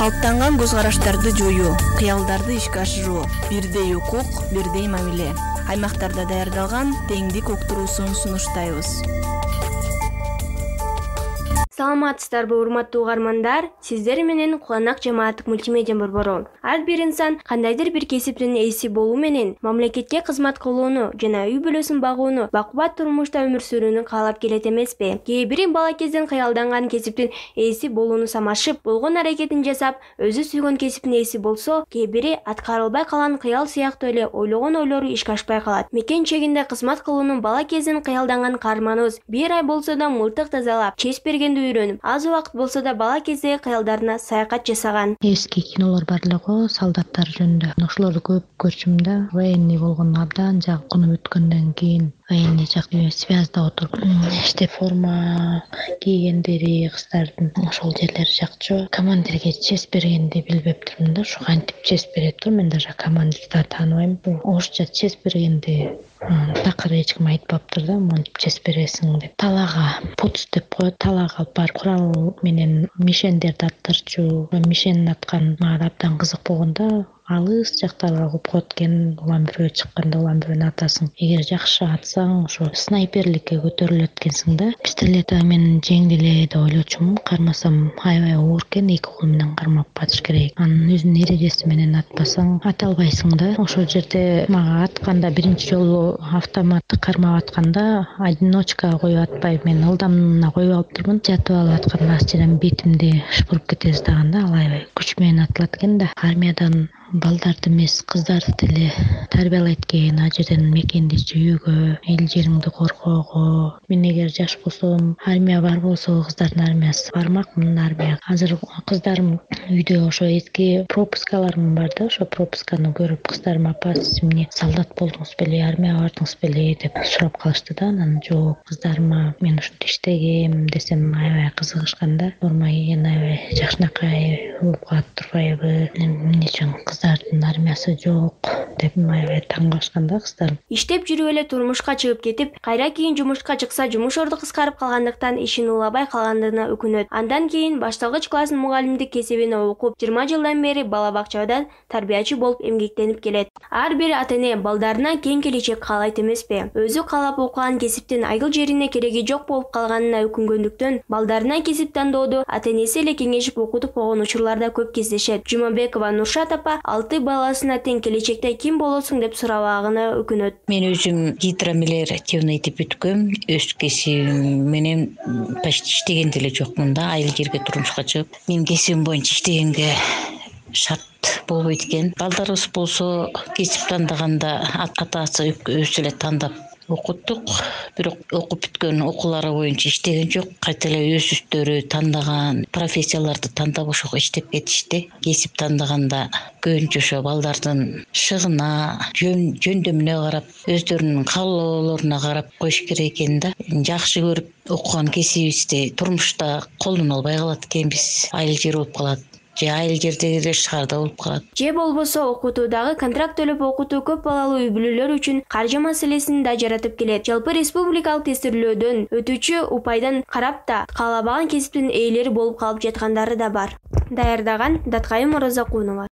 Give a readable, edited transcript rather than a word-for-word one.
Калыптанган көз караштарды жоюу, кыялдарды ишке ашыруу, бирдей укук, бирдей мамиле. Аймактарда даярдалган теңдик уктуруусун сунуштайбыз. Саламатсыздарбы, урматтуу угармандар? Сиздер менен Куланак жамааттык мультимедиа борбору. Ар бир инсан кандайдыр бир кесиптин ээси болуу менен мамлекетке кызмат кылууну жана үй бүлөсүн багууну, бакубат турмушта өмүр сүрүүнү каалап келет эмеспи? Кээ бири бала кезден кыялданган кесиптин ээси болууну самашып, болгон аракетин жасап, өзү сүйгөн кесиптин ээси болсо, кээ бири аткарылбай калган кыял сыяктуу эле ойлогон ойлору ишке ашпай калат. Мекен чегинде кызмат кылууну бала кезден кыялданган каарманыбыз бир ай болсо да мылтык тазалап, чеч бергенди үйрөнүп, аз убакыт болсо да бала кездеги кыялдарына саякат жасаган. Эски кинолор бар эле го, солдаттар жөнүндө. Ошолорду көп көрчүм да. Военный болгон абдан жакын өткөндөн кийин военный жак связьда отуруп, иштеп форма кийгендери кыздардын ошол жерлери жакчу. Командирге честь бергенди билбептирмин да, ушу кантип честь берет да, мен даже командирди тааныбайм. Орусча честь бергенди такыр эч ким айтпаптыр да, монтип честь бересиң деп. Талага пуц деп коет, талага бар курал менен мишендерди аттырчу. Мишенин аткан мага абдан кызык болгон да. Алыс жактарга коюп коет экен, улам бирөө чыкканда улам бирөөнү атасың. Эгер жакшы атсаң, ошо снайперликке көтөрүлөт экенсиң да. Пистолет менен жеңил эле деп ойлочумун. Кармасам аябай оор экен, эки кол менен кармап атыш керек. Анын өзүнүн эрежеси менен атпасаң ата албайсың да. Ошол жерде мага атканда биринчи жолу автоматты кармап атканда одиночкага коюп атпай, мен ылдамына коюп алыптырмын. Жатып алып атканда астынан бетимди шыпырып кете жаздаганда ал аябай күч менен атылат экен да. Армиядан балдарды эмес, кыздарды деле тарбиялайт экен, ал жерден мекенди сүйүүгө, эл жериңди коргоого. Мен эгер жаш болсом, армия бар болсо, кыздардын армиясы бармакмын армияга. Азыр кыздарым үйдө ошо эски пропускаларым бар да, ошо пропусканы көрүп кыздарым: "Апа, сиз эмне солдат болдуңуз беле, армияга бардыңыз беле?" деп сурап калышты да. Анан жок, кыздарыма мен ушинтип иштегем десем аябай кызыгышкан да. Форма кийген аябай жакшынакай болуп калат турбайбы, эмне үчүн кыздардын армиясы жок деп аябай таң калышкан да кыздарым. Иштеп жүрүп эле турмушка чыгып кетип, кайра кийин жумушка чыкса, жумуш орду кыскарып калгандыктан ишин улабай калгандыгына өкүнөт. Андан кийин башталгыч класстын мугалимдик кесибине окуп, 20 жылдан бери бала бакчада тарбиячы болуп эмгектенип келет. Ар бир ата-эне балдарына кең келечек каалайт эмеспи? Өзү каалап окуган кесиптин айыл жерине кереги жок болуп калганына өкүнгөндүктөн, балдарына кесип тандоодо ата-энеси эле кеңешип окутуп койгон учурларда көп кездешет. Жумабекова Нуршат апа 6 баласына тең келечекте ким болосуң деп сурабагына өкүнөт. Мен өзүм гидромелиоративный деп бүткөм. Өз кесибим менен почти иштеген деле жокмун да, айыл жерге турмушка чыгып. Мен кесибим боюнча иштегенге шарт болбойт экен. Балдарыбыз болсо кесип тандаганда атасы өзү эле тандап окуттук, бирок окуп бүткөн окуулары боюнча иштеген жок. Кайта эле өз үстөрү тандаган профессияларды тандап ошого иштеп кетишти. Кесип тандаганда көбүнчө ошо балдардын шыгына, жөндөмүнө карап, өздөрүнүн каалоолоруна карап коюш керек экен да. Жакшы көрүп окуган кесибибизди турмушта колдоно албай калат экенбиз. Айыл жер болуп калат. Же айыл жердегилер шаарда болуп калат. Же болбосо окутуудагы контракт төлөп окутуу көп балалуу үй бүлөлөр үчүн каржы маселесин да жаратып келет. Жалпы республикалык тестирлөөдөн өтүүчү упайдан карап да каалабаган кесиптин ээлери болуп калып жаткандары да бар. Даярдаган Даткайым Оразакунова.